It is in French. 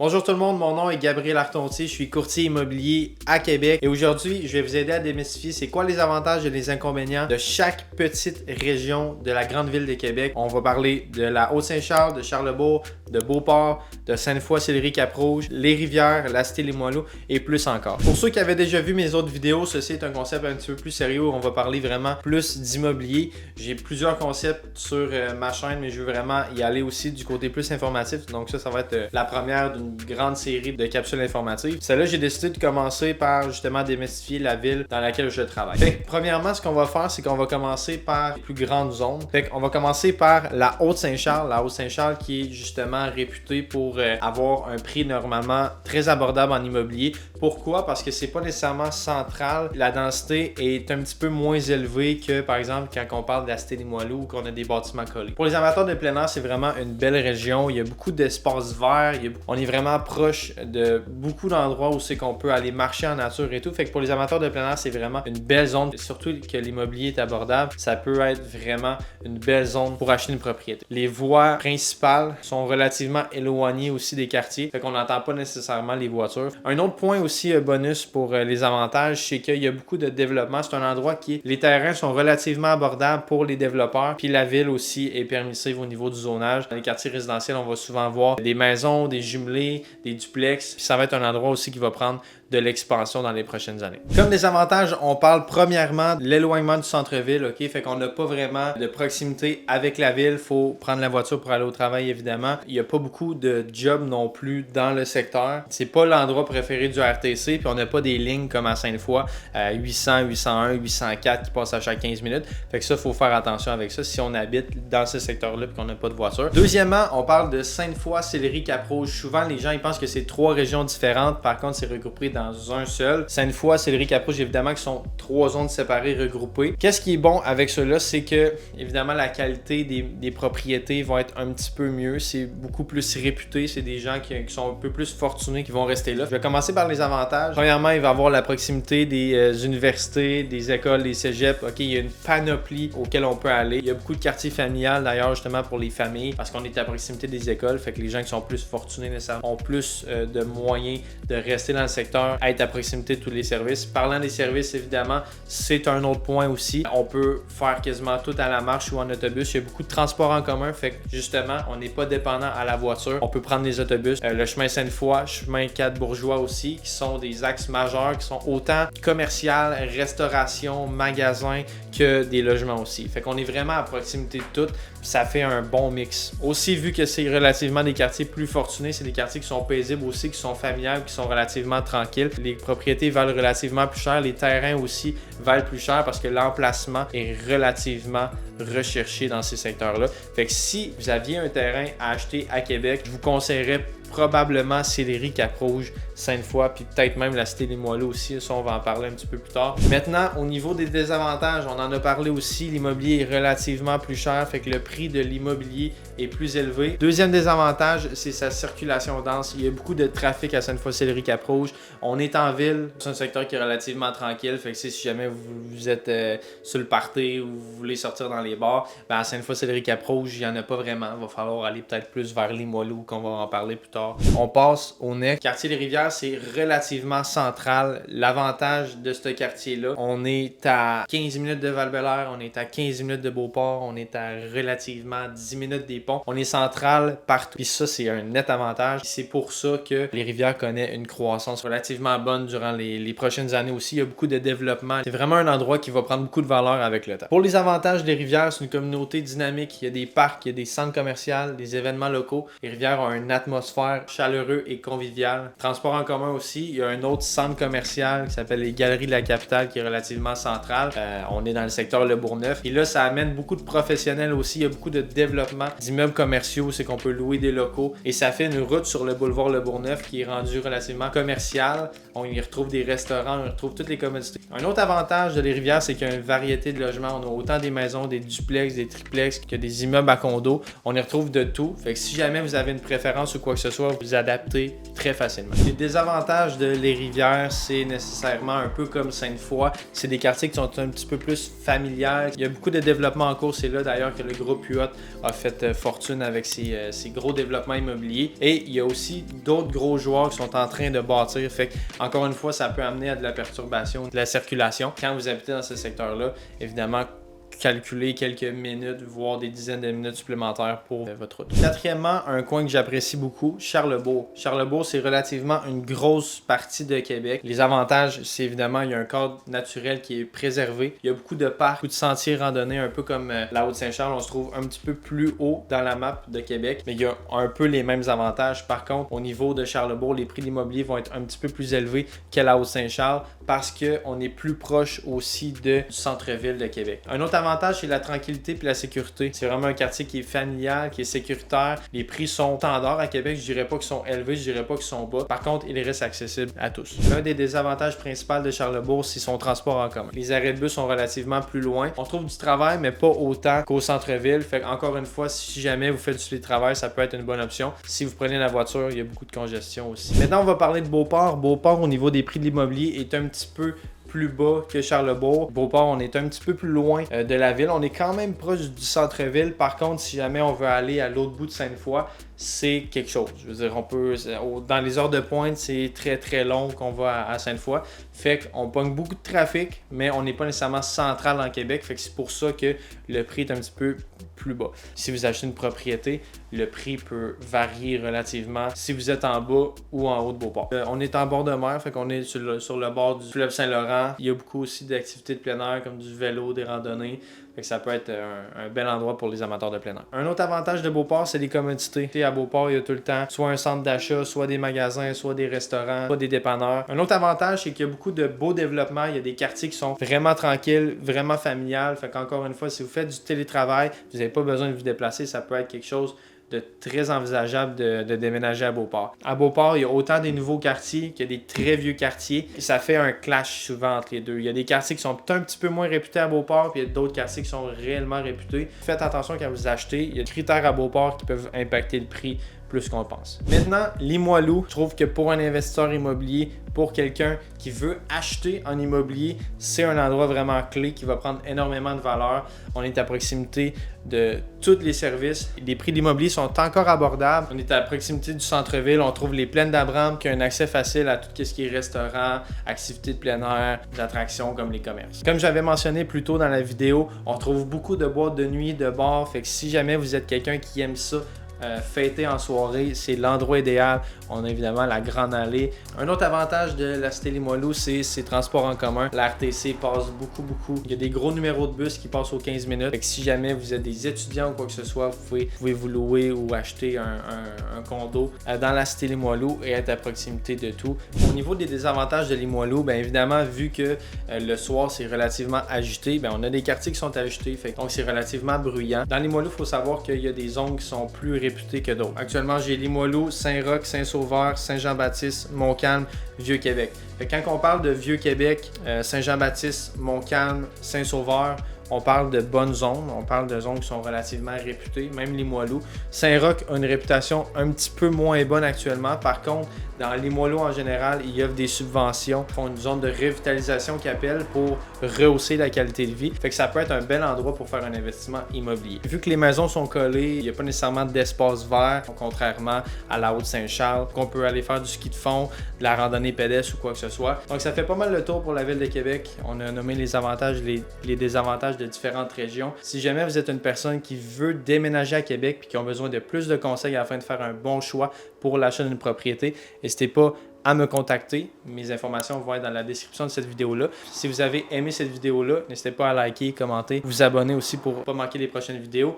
Bonjour tout le monde, mon nom est Gabriel Artontier, je suis courtier immobilier à Québec et aujourd'hui je vais vous aider à démystifier c'est quoi les avantages et les inconvénients de chaque petite région de la grande ville de Québec. On va parler de la Haute-Saint-Charles, de Charlebourg, de Beauport, de Sainte-Foy, Sillery-Cap-Rouge, les Rivières, la Cité-les-Moineaux et plus encore. Pour ceux qui avaient déjà vu mes autres vidéos, ceci est un concept un petit peu plus sérieux où on va parler vraiment plus d'immobilier. J'ai plusieurs concepts sur ma chaîne mais je veux vraiment y aller aussi du côté plus informatif. Donc ça va être la première d'une grande série de capsules informatives. Celle-là, j'ai décidé de commencer par justement démystifier la ville dans laquelle je travaille. Fait que, premièrement, ce qu'on va faire, c'est qu'on va commencer par les plus grandes zones. Fait qu'on va commencer par la Haute-Saint-Charles. La Haute-Saint-Charles qui est justement réputée pour avoir un prix normalement très abordable en immobilier. Pourquoi? Parce que c'est pas nécessairement central. La densité est un petit peu moins élevée que, par exemple, quand on parle de la Cité-les-Moineaux ou qu'on a des bâtiments collés. Pour les amateurs de plein air, c'est vraiment une belle région. Il y a beaucoup d'espaces verts. On est vraiment proche de beaucoup d'endroits où c'est qu'on peut aller marcher en nature et tout. Fait que pour les amateurs de plein air, c'est vraiment une belle zone. Surtout que l'immobilier est abordable, ça peut être vraiment une belle zone pour acheter une propriété. Les voies principales sont relativement éloignées aussi des quartiers. Fait qu'on n'entend pas nécessairement les voitures. Un autre point aussi bonus pour les avantages, c'est qu'il y a beaucoup de développement. C'est un endroit qui les terrains sont relativement abordables pour les développeurs. Puis la ville aussi est permissive au niveau du zonage. Dans les quartiers résidentiels, on va souvent voir des maisons, des jumelés, des duplex. Puis ça va être un endroit aussi qui va prendre de l'expansion dans les prochaines années. Comme des avantages, on parle premièrement de l'éloignement du centre-ville, ok? Fait qu'on n'a pas vraiment de proximité avec la ville. Faut prendre la voiture pour aller au travail, évidemment. Il n'y a pas beaucoup de jobs non plus dans le secteur. C'est pas l'endroit préféré du RTC, puis on n'a pas des lignes comme à Sainte-Foy, 800, 801, 804 qui passent à chaque 15 minutes. Fait que ça, faut faire attention avec ça si on habite dans ce secteur-là et qu'on n'a pas de voiture. Deuxièmement, on parle de Sainte-Foy, Sillery, Cap-Rouge. Souvent, les gens ils pensent que c'est trois régions différentes. Par contre, c'est regroupé dans un seul. Sainte-Foy, Sillery, Cap-Rouge, évidemment, qui sont trois zones séparées regroupées. Qu'est-ce qui est bon avec cela, c'est que, évidemment, la qualité des propriétés va être un petit peu mieux. C'est beaucoup plus réputé. C'est des gens qui sont un peu plus fortunés qui vont rester là. Je vais commencer par les avantages. Premièrement, il va y avoir la proximité des universités, des écoles, des cégeps. OK, il y a une panoplie auquel on peut aller. Il y a beaucoup de quartiers familiales, d'ailleurs, justement, pour les familles, parce qu'on est à proximité des écoles. Fait que les gens qui sont plus fortunés, nécessairement, ont plus de moyens de rester dans le secteur, être à proximité de tous les services. Parlant des services, évidemment, c'est un autre point aussi. On peut faire quasiment tout à la marche ou en autobus. Il y a beaucoup de transports en commun, fait que justement, on n'est pas dépendant à la voiture. On peut prendre les autobus. Le chemin Sainte-Foy, chemin 4 Bourgeois aussi, qui sont des axes majeurs, qui sont autant commercial, restauration, magasin que des logements aussi. Fait qu'on est vraiment à proximité de tout. Ça fait un bon mix. Aussi, vu que c'est relativement des quartiers plus fortunés, c'est des quartiers qui sont paisibles aussi, qui sont familiales, qui sont relativement tranquilles. Les propriétés valent relativement plus cher. Les terrains aussi valent plus cher parce que l'emplacement est relativement recherché dans ces secteurs-là. Fait que si vous aviez un terrain à acheter à Québec, je vous conseillerais probablement Sillery, Cap-Rouge, Sainte-Foy, puis peut-être même la Cité-les-Moineaux aussi. Ça, on va en parler un petit peu plus tard. Maintenant, au niveau des désavantages, on en a parlé aussi. L'immobilier est relativement plus cher, fait que le prix de l'immobilier est plus élevé. Deuxième désavantage, c'est sa circulation dense. Il y a beaucoup de trafic à Sainte-Foy, Sillery, Cap-Rouge. On est en ville. C'est un secteur qui est relativement tranquille. Fait que si jamais vous êtes sur le party ou vous voulez sortir dans les bars, ben à Sainte-Foy, Sillery, Cap-Rouge, il n'y en a pas vraiment. Il va falloir aller peut-être plus vers Limoilou, qu'on va en parler plus tard. On passe au NEC. Quartier des Rivières, c'est relativement central. L'avantage de ce quartier-là, on est à 15 minutes de Val-Bélair, on est à 15 minutes de Beauport, on est à relativement 10 minutes des ponts. On est central partout. Puis ça, c'est un net avantage. C'est pour ça que les Rivières connaissent une croissance relativement bonne durant les prochaines années aussi. Il y a beaucoup de développement. C'est vraiment un endroit qui va prendre beaucoup de valeur avec le temps. Pour les avantages des Rivières, c'est une communauté dynamique. Il y a des parcs, il y a des centres commerciaux, des événements locaux. Les Rivières ont une atmosphère chaleureux et convivial. Transport en commun aussi. Il y a un autre centre commercial qui s'appelle les Galeries de la Capitale qui est relativement central. On est dans le secteur Le Bourgneuf. Et là, ça amène beaucoup de professionnels aussi. Il y a beaucoup de développement d'immeubles commerciaux. C'est qu'on peut louer des locaux. Et ça fait une route sur le boulevard Le Bourgneuf qui est rendue relativement commerciale. On y retrouve des restaurants, on y retrouve toutes les commodités. Un autre avantage de les Rivières, c'est qu'il y a une variété de logements. On a autant des maisons, des duplex, des triplex que des immeubles à condos. On y retrouve de tout. Fait que si jamais vous avez une préférence ou quoi que ce soit, vous adaptez très facilement. Les désavantages de Les Rivières, c'est nécessairement un peu comme Sainte-Foy. C'est des quartiers qui sont un petit peu plus familiales. Il y a beaucoup de développement en cours. C'est là d'ailleurs que le groupe Huot a fait fortune avec ses gros développements immobiliers. Et il y a aussi d'autres gros joueurs qui sont en train de bâtir. Fait que, encore une fois, ça peut amener à de la perturbation de la circulation. Quand vous habitez dans ce secteur-là, évidemment, calculer quelques minutes, voire des dizaines de minutes supplémentaires pour votre route. Quatrièmement, un coin que j'apprécie beaucoup, Charlebourg. Charlebourg, c'est relativement une grosse partie de Québec. Les avantages, c'est évidemment, il y a un cadre naturel qui est préservé. Il y a beaucoup de parcs, beaucoup de sentiers randonnés, un peu comme la Haute-Saint-Charles. On se trouve un petit peu plus haut dans la map de Québec, mais il y a un peu les mêmes avantages. Par contre, au niveau de Charlebourg, les prix de l'immobilier vont être un petit peu plus élevés que la Haute-Saint-Charles parce qu'on est plus proche aussi du centre-ville de Québec. Un autre avantage, c'est la tranquillité et la sécurité. C'est vraiment un quartier qui est familial, qui est sécuritaire. Les prix sont standards à Québec. Je dirais pas qu'ils sont élevés, je dirais pas qu'ils sont bas. Par contre, il reste accessible à tous. L'un des désavantages principaux de Charlebourg, c'est son transport en commun. Les arrêts de bus sont relativement plus loin. On trouve du travail, mais pas autant qu'au centre-ville. Fait encore une fois, si jamais vous faites du télétravail, ça peut être une bonne option. Si vous prenez la voiture, il y a beaucoup de congestion aussi. Maintenant, on va parler de Beauport. Beauport, au niveau des prix de l'immobilier, est un petit peu plus bas que Charlebourg. Beauport, on est un petit peu plus loin de la ville. On est quand même proche du centre-ville. Par contre, si jamais on veut aller à l'autre bout de Sainte-Foy, c'est quelque chose. Je veux dire, on peut, dans les heures de pointe, c'est très long qu'on va à Sainte-Foy. Fait qu'on pogne beaucoup de trafic, mais on n'est pas nécessairement central dans Québec. Fait que c'est pour ça que le prix est un petit peu plus bas. Si vous achetez une propriété, le prix peut varier relativement si vous êtes en bas ou en haut de Beauport. On est en bord de mer, fait qu'on est sur le bord du fleuve Saint-Laurent. Il y a beaucoup aussi d'activités de plein air comme du vélo, des randonnées. Fait que ça peut être un bel endroit pour les amateurs de plein air. Un autre avantage de Beauport, c'est les commodités. À Beauport, il y a tout le temps soit un centre d'achat, soit des magasins, soit des restaurants, soit des dépanneurs. Un autre avantage, c'est qu'il y a beaucoup de beaux développements. Il y a des quartiers qui sont vraiment tranquilles, vraiment familiales. Fait qu'encore une fois, si vous faites du télétravail, vous n'avez pas besoin de vous déplacer, ça peut être quelque chose de très envisageable de déménager à Beauport. À Beauport, il y a autant des nouveaux quartiers qu'il y a des très vieux quartiers. Et ça fait un clash souvent entre les deux. Il y a des quartiers qui sont un petit peu moins réputés à Beauport, puis il y a d'autres quartiers qui sont réellement réputés. Faites attention quand vous achetez. Il y a des critères à Beauport qui peuvent impacter le prix plus qu'on le pense. Maintenant, Limoilou, je trouve que pour un investisseur immobilier, pour quelqu'un qui veut acheter en immobilier, c'est un endroit vraiment clé qui va prendre énormément de valeur. On est à proximité de tous les services. Les prix de l'immobilier sont encore abordables. On est à proximité du centre-ville. On trouve les plaines d'Abraham qui ont un accès facile à tout ce qui est restaurant, activités de plein air, d'attractions comme les commerces. Comme j'avais mentionné plus tôt dans la vidéo, on trouve beaucoup de boîtes de nuit, de bars. Fait que si jamais vous êtes quelqu'un qui aime ça, fêter en soirée, c'est l'endroit idéal. On a évidemment la Grande Allée. Un autre avantage de la cité Limoilou, c'est ses transports en commun. La RTC passe beaucoup. Il y a des gros numéros de bus qui passent aux 15 minutes. Fait que si jamais vous êtes des étudiants ou quoi que ce soit, vous pouvez vous louer ou acheter un condo dans la cité Limoilou et être à proximité de tout. Au niveau des désavantages de Limoilou, bien évidemment, vu que le soir c'est relativement agité, bien, on a des quartiers qui sont agités, donc c'est relativement bruyant. Dans Limoilou, il faut savoir qu'il y a des zones qui sont plus réputés que d'autres. Actuellement, j'ai Limoilou, Saint-Roch, Saint-Sauveur, Saint-Jean-Baptiste, Montcalm, Vieux-Québec. Quand on parle de Vieux-Québec, Saint-Jean-Baptiste, Montcalm, Saint-Sauveur, on parle de bonnes zones, on parle de zones qui sont relativement réputées, même Limoilou. Saint-Roch a une réputation un petit peu moins bonne actuellement. Par contre, dans Limoilou en général, ils offrent des subventions, ils font une zone de revitalisation qu'ils appellent pour rehausser la qualité de vie. Fait que ça peut être un bel endroit pour faire un investissement immobilier. Vu que les maisons sont collées, il n'y a pas nécessairement d'espace vert, contrairement à la Haute-Saint-Charles, qu'on peut aller faire du ski de fond, de la randonnée pédestre ou quoi que ce soit. Donc ça fait pas mal le tour pour la ville de Québec. On a nommé les avantages, les désavantages de différentes régions. Si jamais vous êtes une personne qui veut déménager à Québec et qui a besoin de plus de conseils afin de faire un bon choix pour l'achat d'une propriété, n'hésitez pas à me contacter. Mes informations vont être dans la description de cette vidéo-là. Si vous avez aimé cette vidéo-là, n'hésitez pas à liker, commenter, vous abonner aussi pour ne pas manquer les prochaines vidéos.